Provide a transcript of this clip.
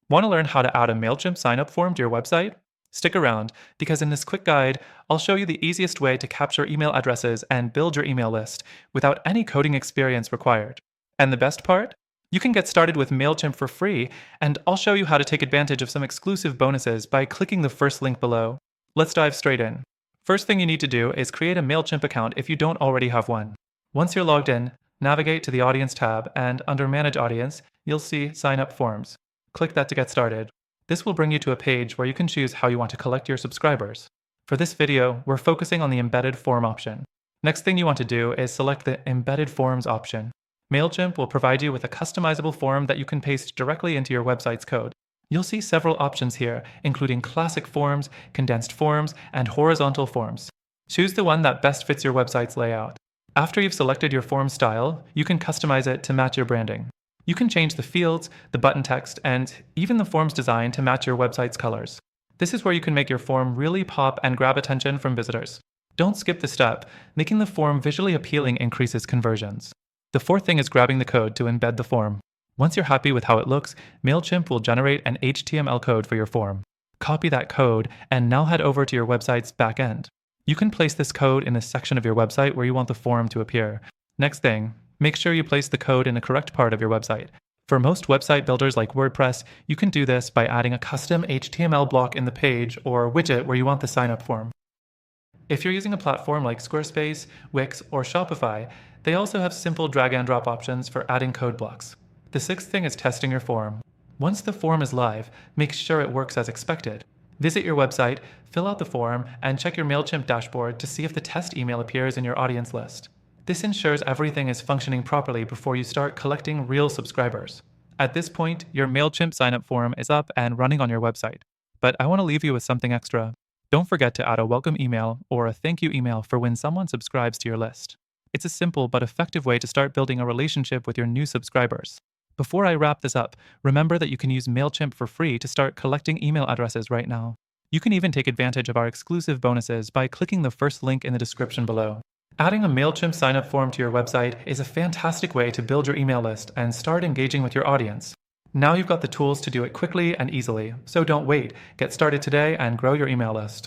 Want to learn how to add a Mailchimp sign-up form to your website? Stick around, because in this quick guide, I'll show you the easiest way to capture email addresses and build your email list without any coding experience required. And the best part? You can get started with Mailchimp for free, and I'll show you how to take advantage of some exclusive bonuses by clicking the first link below. Let's dive straight in. First thing you need to do is create a Mailchimp account if you don't already have one. Once you're logged in, navigate to the Audience tab, and under Manage Audience, you'll see Sign Up Forms. Click that to get started. This will bring you to a page where you can choose how you want to collect your subscribers. For this video, we're focusing on the Embedded Form option. Next thing you want to do is select the Embedded Forms option. Mailchimp will provide you with a customizable form that you can paste directly into your website's code. You'll see several options here, including classic forms, condensed forms, and horizontal forms. Choose the one that best fits your website's layout. After you've selected your form style, you can customize it to match your branding. You can change the fields, the button text, and even the form's design to match your website's colors. This is where you can make your form really pop and grab attention from visitors. Don't skip the step. Making the form visually appealing increases conversions. The fourth thing is grabbing the code to embed the form. Once you're happy with how it looks, Mailchimp will generate an HTML code for your form. Copy that code and now head over to your website's backend. You can place this code in the section of your website where you want the form to appear. Next thing, make sure you place the code in the correct part of your website. For most website builders like WordPress, you can do this by adding a custom HTML block in the page or widget where you want the sign-up form. If you're using a platform like Squarespace, Wix, or Shopify, they also have simple drag and drop options for adding code blocks. The sixth thing is testing your form. Once the form is live, make sure it works as expected. Visit your website, fill out the form, and check your Mailchimp dashboard to see if the test email appears in your audience list. This ensures everything is functioning properly before you start collecting real subscribers. At this point, your Mailchimp sign-up form is up and running on your website. But I want to leave you with something extra. Don't forget to add a welcome email or a thank you email for when someone subscribes to your list. It's a simple but effective way to start building a relationship with your new subscribers. Before I wrap this up, remember that you can use Mailchimp for free to start collecting email addresses right now. You can even take advantage of our exclusive bonuses by clicking the first link in the description below. Adding a Mailchimp sign-up form to your website is a fantastic way to build your email list and start engaging with your audience. Now you've got the tools to do it quickly and easily, so don't wait. Get started today and grow your email list.